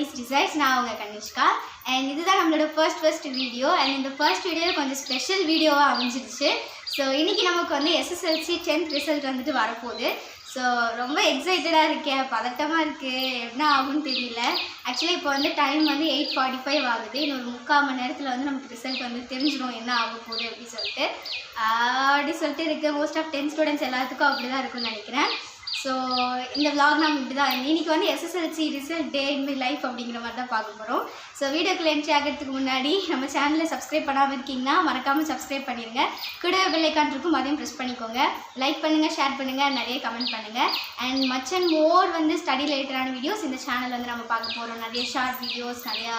Money's Results. நான் உங்க Kanishka and இதுதான் நம்மளோட ஃபர்ஸ்ட் வீடியோ and இந்த ஃபர்ஸ்ட் வீடியோ கொஞ்சம் ஸ்பெஷல் வீடியோவா அமைஞ்சிருச்சு. ஸோ இன்னைக்கு நமக்கு வந்து SSLC 10th ரிசல்ட் வந்துட்டு வரப்போகுது. ஸோ ரொம்ப எக்ஸைட்டடாக இருக்கேன், பதட்டமாக இருக்குது, என்ன ஆகும்னு தெரியல. ஆக்சுவலி இப்போ வந்து டைம் வந்து 8:45 ஆகுது. இன்னொரு 3/4 மணி நேரத்தில் வந்து நமக்கு ரிசல்ட் வந்து தெரிஞ்சிடும் என்ன ஆக போகுது அப்படின்னு சொல்லிட்டு இருக்குது. மோஸ்ட் ஆஃப் 10 ஸ்டூடெண்ட்ஸ் எல்லாத்துக்கும் அப்படி தான் இருக்கும்னு நினைக்கிறேன். ஸோ இந்த விளாக் நம்ம இப்படி தான் இன்றைக்கி வந்து SSLC result day in my life அப்படிங்கிற மாதிரி தான் பார்க்க போகிறோம். ஸோ வீடியோக்குள்ள என்ட்ரி ஆகிறதுக்கு முன்னாடி நம்ம சேனலை சப்ஸ்கிரைப் பண்ணாமல் இருக்கீங்கன்னா மறக்காமல் சப்ஸ்கிரைப் பண்ணிடுங்க. கூட பெல் ஐக்கான் இருக்கும், அதையும் ப்ரெஸ் பண்ணிக்கோங்க. லைக் பண்ணுங்கள், ஷேர் பண்ணுங்கள், நிறைய கமெண்ட் பண்ணுங்கள். அண்ட் மச் அண்ட் மோர் வந்து ஸ்டடி ரிலேட்டடான வீடியோஸ் இந்த சேனல் வந்து நம்ம பார்க்க போகிறோம். நிறைய ஷார்ட் வீடியோஸ், நிறையா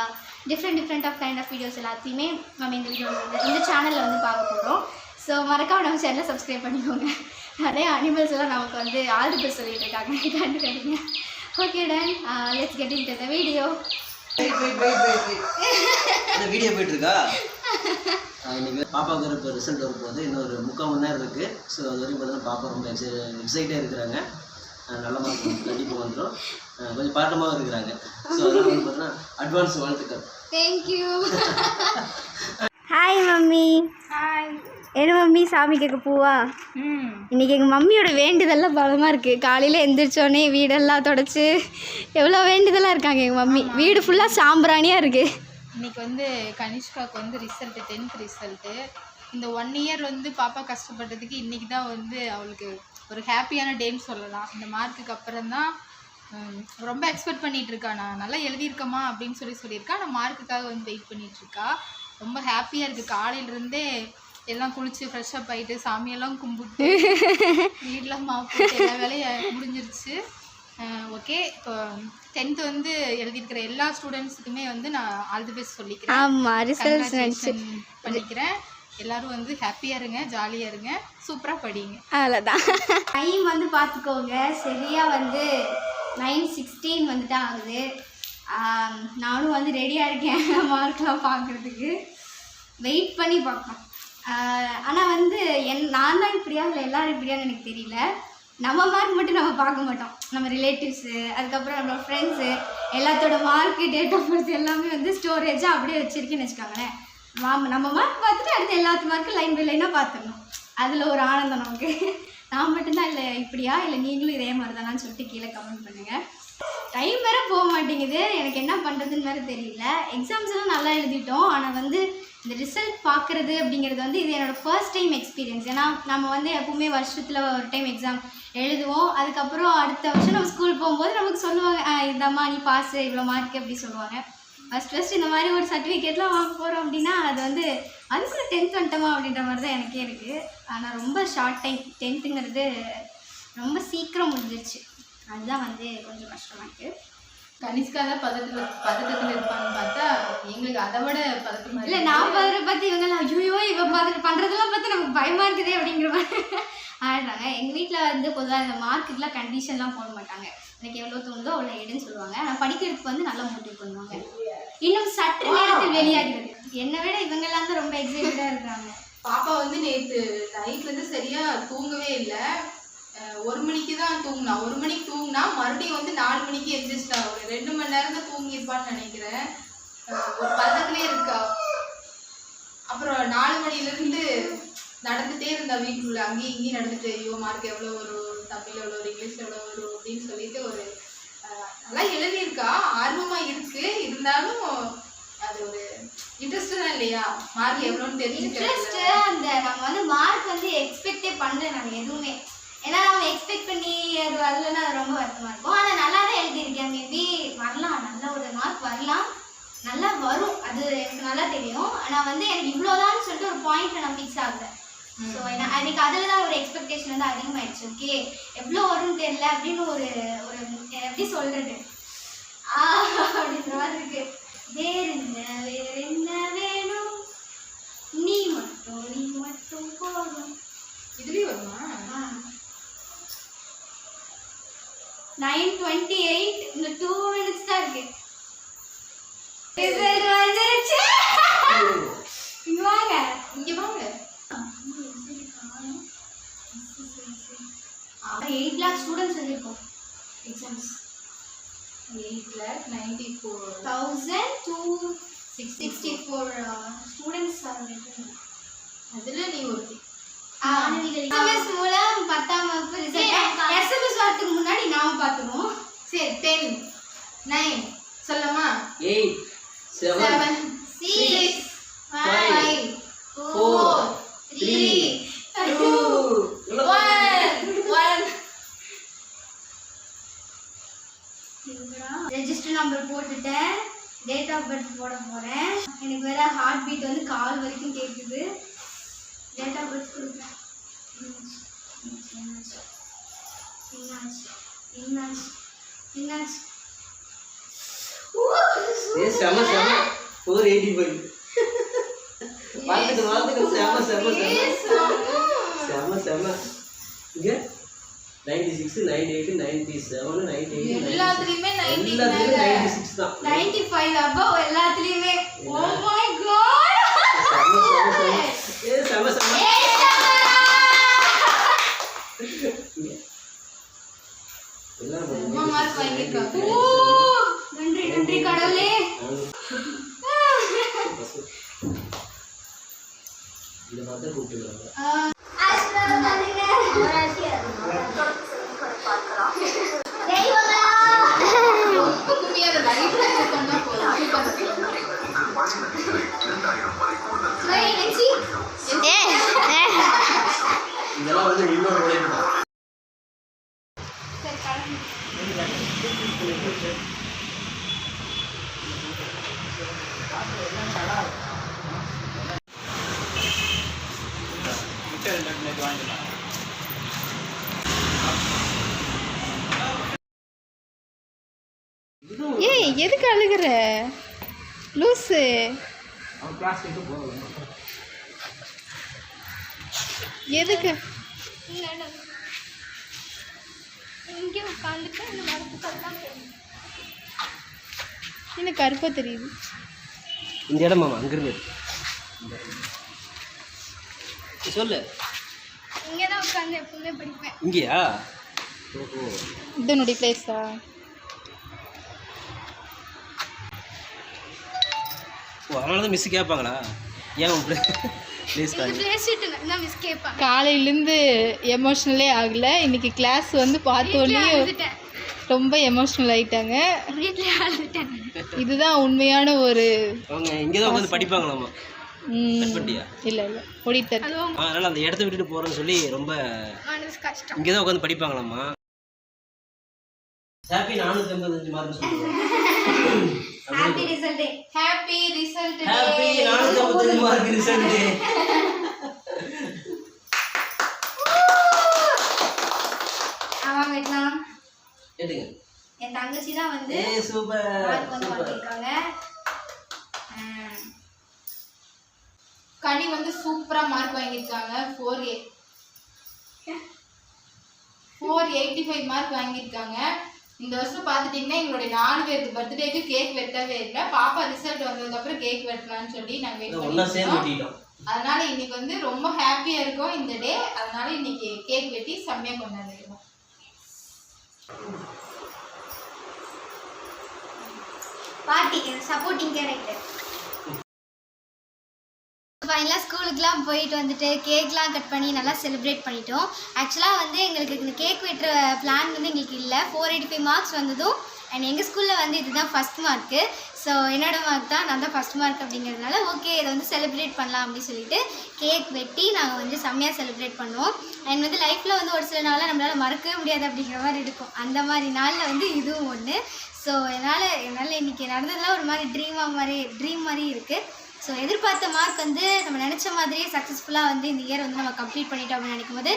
different of kind of videos எல்லாத்தையுமே நம்ம இந்த வீடியோ வந்து இந்த சேனலில் வந்து பார்க்க போகிறோம். ஸோ மறக்காமல் நம்ம சேனலை சப்ஸ்கிரைப் பண்ணிக்கோங்க. நிறைய அனிமல்ஸ் எல்லாம் நமக்கு வந்து ஆல் தி பெஸ்ட் சொல்லிட்டு இருக்காங்க, கண்டுக்காதீங்க. Okay done, let's get into the video. Video போயிட்டு இருக்கா? இன்னைக்கு பாப்பாவுக்கு இப்போ ரிசல்ட் வரும்போது இன்னொரு 3/4 மணி நேரம் இருக்குது. ஸோ அது வரைக்கும் பார்த்தீங்கன்னா பாப்பா ரொம்ப எக்ஸைட்டாக இருக்கிறாங்க. நல்ல மார்க் கண்டிப்பாக வந்துடும், கொஞ்சம் பாட்டமாகவும் இருக்கிறாங்க. ஸோ அதனால் வந்து பார்த்தீங்கன்னா அட்வான்ஸ் வாழ்த்துக்கள். தேங்க்யூ. Hi mummy. ஹாய். என்ன மம்மி சாமி கேட்க பூவா? இன்றைக்கி எங்கள் மம்மியோட வேண்டுதல்லாம் பலமாக இருக்குது. காலையில் எழுந்திரிச்சோடனே வீடெல்லாம் தொடச்சி எவ்வளோ வேண்டுதலாக இருக்காங்க எங்கள் மம்மி. வீடு ஃபுல்லாக சாம்பிராணியாக இருக்குது. இன்றைக்கி வந்து கனிஷ்காவுக்கு வந்து ரிசல்ட்டு 10th ரிசல்ட்டு. இந்த 1 இயர் வந்து பாப்பா கஷ்டப்பட்டதுக்கு இன்றைக்கி தான் வந்து அவளுக்கு ஒரு ஹாப்பியான டேன்னு சொல்லலாம். இந்த மார்க்குக்கு அப்புறம் தான் ரொம்ப எக்ஸ்பெக்ட் பண்ணிகிட்ருக்கா. நான் நல்லா எழுதியிருக்கமா அப்படின்னு சொல்லியிருக்கா. நான் மார்க்குக்காக வந்து வெயிட் பண்ணிகிட்ருக்கா. ரொம்ப ஹாப்பியாக இருக்குது. காலையிலேருந்தே எல்லாம் குளிச்சு ஃப்ரெஷ்ஷப் ஆகிட்டு சாமியெல்லாம் கும்பிட்டு வீட்டில் மாப்பிட்டு எல்லா வேலையும் முடிஞ்சிருச்சு. ஓகே, இப்போ 10th வந்து எழுதியிருக்கிற எல்லா ஸ்டூடெண்ட்ஸுக்குமே வந்து நான் ஆல் தி பெஸ்ட் சொல்லிக்கிறேன். ஆமாம், ரிசல்ட் பண்ணிக்கிறேன். எல்லோரும் வந்து ஹாப்பியாக இருங்க, ஜாலியாக இருங்க, சூப்பராக படிங்க. அவ்வளோதான். டைம் வந்து பார்த்துக்கோங்க, சரியாக வந்து 9:16 வந்துட்டு ஆகுது. நானும் வந்து ரெடியாக இருக்கேன் மார்க்லாம் பார்க்குறதுக்கு. வெயிட் பண்ணி பார்ப்போம். ஆனால் வந்து நான் தான் இப்படியா இல்லை எல்லோரும் இப்படியான்னு எனக்கு தெரியல. நம்ம மார்க் மட்டும் நம்ம பார்க்க மாட்டோம். நம்ம ரிலேட்டிவ்ஸு, அதுக்கப்புறம் நம்மளோட ஃப்ரெண்ட்ஸு எல்லாத்தோட மார்க்கு, டேட் ஆஃப் பர்த் எல்லாமே வந்து ஸ்டோரேஜாக அப்படியே வச்சுருக்கேன்னு வச்சுக்கோங்களேன். நம்ம மார்க் பார்த்துட்டு அடுத்து எல்லாத்து மார்க்கும் லைன் பை லைனாக பார்த்துடணும். அதில் ஒரு ஆனந்தம் நமக்கு. நான் மட்டும்தான் இல்லை இப்படியா, இல்லை நீங்களும் இதே மாதிரி தானான்னு சொல்லிட்டு கீழே கமெண்ட் பண்ணுங்கள். டைம் வேறு போக மாட்டேங்குது, எனக்கு என்ன பண்ணுறதுன்னு வேறு தெரியல. எக்ஸாம்ஸ் எல்லாம் நல்லா எழுதிட்டோம், ஆனால் வந்து இந்த ரிசல்ட் பார்க்குறது அப்படிங்கிறது வந்து இது என்னோடய ஃபர்ஸ்ட் டைம் எக்ஸ்பீரியன்ஸ். ஏன்னா நம்ம வந்து எப்பவுமே வருஷத்தில் ஒரு டைம் எக்ஸாம் எழுதுவோம். அதுக்கப்புறம் அடுத்த வருஷம் நம்ம ஸ்கூல் போகும்போது நமக்கு சொல்லுவாங்க, இந்தம்மா நீ பாஸு, இவ்வளோ மார்க்கு அப்படி சொல்லுவாங்க. ஃபஸ்ட் இந்த மாதிரி ஒரு சர்டிஃபிகேட்லாம் வாங்க போகிறோம் அப்படின்னா அது வந்து அதுக்குள்ளே 10th வந்துட்டோமா அப்படின்ற மாதிரி தான் எனக்கே இருக்குது. ஆனால் ரொம்ப ஷார்ட் டைம் 10th ரொம்ப சீக்கிரம் முடிஞ்சிருச்சு. அதுதான் வந்து கொஞ்சம் கஷ்டமாக இருக்குது. கனிஷ்கா தான் பதட்டத்தில் இருப்பான்னு பார்த்தா எங்களுக்கு அதை விட பதட்டமாக இல்லை. நான் பதற பார்த்து இவங்கெல்லாம் ஐயோ இவன் பண்ணுறதெல்லாம் பார்த்து நமக்கு பயமாக இருக்குதே அப்படிங்கிற மாதிரி ஆடுறாங்க. எங்கள் வீட்டில் வந்து பொதுவாக இந்த மார்க்குக்கெலாம் கண்டிஷன்லாம் போட மாட்டாங்க. எனக்கு எவ்வளோ தோணுதோ அவ்வளோ எடுன்னு சொல்லுவாங்க. ஆனால் படிக்கிறதுக்கு வந்து நல்லா மோட்டிவ் பண்ணுவாங்க. இன்னும் சற்று நேரத்தில் வெளியாகிறது. என்னை விட இவங்கெல்லாம் தான் ரொம்ப எக்ஸைட்டடாக இருக்கிறாங்க. பாப்பா வந்து நேற்று நைட்லேருந்து சரியாக தூங்கவே இல்லை. 1 மணிக்கு தான் தூங்கினா. 1 மணிக்கு தூங்கினா மறுபடியும் வந்து 4 மணிக்கு எந்திரிச்சிட்டா. ஒரு 2 மணி நேரம் தான் தூங்கியிருப்பான்னு நினைக்கிறேன். ஒரு பதத்திலே இருக்கா. அப்புறம் 4 மணிலேருந்து நடந்துகிட்டே இருந்தா வீட்டுக்குள்ள. அங்கேயும் இங்கேயும் நடந்துட்டு ஐயோ மார்க் எவ்வளோ வரும், தமிழ் எவ்வளோ வரும், இங்கிலீஷ் எவ்வளோ வரும் அப்படின்னு சொல்லிட்டு ஒரு நல்லா எழுதியிருக்கா. ஆர்வமாக இருக்குது. இருந்தாலும் அது ஒரு இன்ட்ரெஸ்ட் தான் இல்லையா, மார்க் எவ்வளோன்னு தெரிஞ்சுட்டு அந்த நம்ம வந்து மார்க் வந்து எக்ஸ்பெக்டே பண்ணல நாங்கள் எதுவுமே. ஏன்னா நம்ம எக்ஸ்பெக்ட் பண்ணி அது வரலன்னா அது ரொம்ப வருத்தமாக இருக்கும். ஆனால் நல்லா தான் எழுதியிருக்கேன். மேபி வரலாம், நல்ல ஒரு மார்க் வரலாம், நல்லா வரும், அது எனக்கு நல்லா தெரியும். ஆனால் வந்து எனக்கு இவ்வளோதான்னு சொல்லிட்டு ஒரு பாயிண்ட்டில் நான் ஃபிக்ஸ் ஆகுறேன். ஸோ எனக்கு அதில் தான் ஒரு எக்ஸ்பெக்டேஷன் வந்து அதிகமாகிடுச்சு. ஓகே எவ்வளோ வரும்னு தெரியல அப்படின்னு ஒரு ஒரு எப்படி சொல்கிறது அப்படின்ற மாதிரி இருக்குது. வேற என்ன வேணும், நீ மட்டும் போதும். இதுலேயும் வருமா? 9:28 இன்னும் 2 minutes தான் இருக்கு. ரிசல்ட் வந்துருச்சு. இங்க வாங்க. 8 lakh ஸ்டூடெண்ட்ஸ் எழுதிருக்கோம் எக்ஸாம்ஸ். 8,94,264 ஸ்டூடெண்ட்ஸ் அதில் நீ ஒருத்தி. SMS மூலம் 10ஆம் வகுப்பு ரிசல்ட். SMS வரதுக்கு முன்னாடி நாம பார்த்துருவோம். சரி 10 9 சொல்லமா? 8 7 6 5 4 3 2 1 ரெஜிஸ்டர் நம்பர் போட்டுட்டேன். டேட் ஆஃப் பர்த் போட போறேன். எனக்கு வேற ஹார்ட் பீட் வந்து கால் வரைக்கும் கேட்குது. டேட் ஆஃப் பர்த் கொடுக்குறேன். செம 485 வாழ்த்துக்கள் செம இங்க 96 98 97 98 எல்லாத்துலயுமே 90 96 தான் 95 above எல்லாத்துலயுமே. Oh my god. செம ரொம்ப மார்க் வாங்கிருக்காங்க. நன்றி கடவுளே. இந்த மாதிரி கூப்பிட்டுருக்காங்க. உண்மையா அந்த லைஃப்ல சொன்னா போதும். இதெல்லாம் வந்து இன்னொரு உழைப்பு தான். ஏய் எதுக்கு அழுகுற லூசு? அவன் கிளாஸ் கேட்டு போகல. எதுக்கு? இங்கே உட்காந்துட்டு இந்த மரத்துக்கெல்லாம் எனக்கு கருப்பா தெரியுது. இந்த இடம் மாமா அங்கிருந்து சொல்லு. இங்கே தான் உட்காந்து எப்பவுமே படிப்பேன். இங்கேயா? ஓஹோ, இது என்னுடைய பிளேஸா? ஓ அதனால தான் மிஸ் கேட்பாங்களா? ஏன் உன் ப்ளேஸ் பேசிட்டு நான் மிஸ் கேட்பேன். காலையிலேருந்து எமோஷ்னலே ஆகல. இன்னைக்கு கிளாஸ் வந்து பார்த்தோன்னே ரொம்ப எமோஷ்னல் ஆயிட்டாங்க. வீட்டிலே அழுதுட்டேன். இதுதான் உண்மையான ஒரு அவங்க இங்கே தான் உட்காந்து படிப்பாங்களாமா. கட் பண்ணிட்டியா? இல்லை ஓடிட்டார். அதனால் அந்த இடத்த விட்டுட்டு போகிறேன்னு சொல்லி ரொம்ப மனசு கஷ்டம். இங்கே தான் உட்காந்து படிப்பாங்களாமா. ஹாப்பி 485 மார்க் சொல்லுவாங்க. Happy result. Happy result. Happy 485 mark result. அவங்க வைக்கலாம். கேட்டுங்க. என் தங்கச்சி தான் வந்து சூப்பர் மார்க் வந்து வாங்கியிருக்காங்க. கனி வந்து சூப்பரா மார்க் வாங்கியிருக்காங்க. 485 மார்க் வாங்கியிருக்காங்க. இந்த வருஷம் பார்த்துட்டிங்கன்னா எங்களுடைய 4 பேருக்கு பர்த்டேக்கு கேக் வெட்டவே இல்லை. பாப்பா ரிசல்ட் வந்ததுக்கப்புறம் கேக் வெட்டலான்னு சொல்லி நாங்கள் வெயிட் பண்ணிட்டோம். அதனால இன்னைக்கு வந்து ரொம்ப ஹாப்பியாக இருக்கும் இந்த டே. அதனால இன்னைக்கு கேக் வெட்டி செம்மையாக கொண்டாடிருக்கோம். பாட்டி சப்போர்ட்டிங் கேரக்டர். ஃபைனலாக ஸ்கூலுக்குலாம் போயிட்டு வந்துட்டு கேக்லாம் கட் பண்ணி நல்லா செலிப்ரேட் பண்ணிட்டோம். ஆக்சுவலாக வந்து எங்களுக்கு இந்த கேக் வெட்டுற பிளான் வந்து எங்களுக்கு இல்லை. 485 மார்க்ஸ் வந்ததும் அண்ட் எங்கள் ஸ்கூலில் வந்து இதுதான் ஃபஸ்ட் மார்க்கு. ஸோ என்னோடய மார்க் தான், நான் தான் ஃபஸ்ட் மார்க் அப்படிங்கிறதுனால ஓகே இதை வந்து செலிப்ரேட் பண்ணலாம் அப்படின்னு சொல்லிட்டு கேக் வெட்டி நாங்கள் வந்து செம்மையாக செலிப்ரேட் பண்ணுவோம். அண்ட் வந்து லைஃப்பில் வந்து ஒரு சில நாளில் நம்மளால் மறக்கவே முடியாது அப்படிங்கிற மாதிரி இருக்கும். அந்த மாதிரி நாளில் வந்து இதுவும் ஒன்று. ஸோ என்னால் இன்றைக்கி நடந்ததெல்லாம் ஒரு மாதிரி ட்ரீம் மாதிரி இருக்குது. ஸோ எதிர்பார்த்த மார்க் வந்து நம்ம நினச்ச மாதிரியே சக்ஸஸ்ஃபுல்லாக வந்து இந்த இயர் வந்து நம்ம கம்ப்ளீட் பண்ணிட்டோம் அப்படின்னு நினைக்கும் போது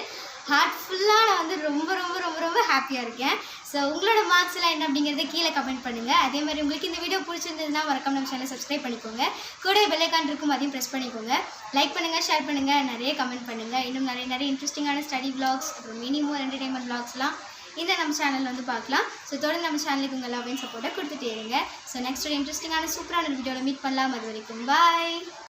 ஹார்ட்ஃபுல்லாக நான் வந்து ரொம்ப ரொம்ப ரொம்ப ரொம்ப ஹாப்பியாக இருக்கேன். ஸோ உங்களோட மார்க்ஸ் எல்லாம் என்ன அப்படிங்கிறத கீழே கமெண்ட் பண்ணுங்கள். அதே மாதிரி உங்களுக்கு இந்த வீடியோ பிடிச்சிருந்ததுன்னா மறக்காம நம்ம சேனலை சப்ஸ்கிரைப் பண்ணிக்கோங்க. கூட பெல் ஐகான் இருக்கும், அதையும் ப்ரெஸ் பண்ணிக்கோங்க. லைக் பண்ணுங்கள், ஷேர் பண்ணுங்கள், நிறைய கமெண்ட் பண்ணுங்கள். இன்னும் நிறைய இன்ட்ரெஸ்டிங்கான ஸ்டடி vlogs அப்புறம் மினிமம் என்டர்டைன்மெண்ட் vlogsலாம் இந்த நம்ம சேனல் வந்து பார்க்கலாம். ஸோ தொடர்ந்து நம்ம சேனலுக்கு உங்கள் லவ் அண்ட் சப்போர்ட்டை கொடுத்துட்டே இருங்க. ஸோ நெக்ஸ்ட் ஒரு இன்ட்ரெஸ்டிங்கான சூப்பரான வீடியோவில் மீட் பண்ணலாம். அது வரைக்கும் பாய்.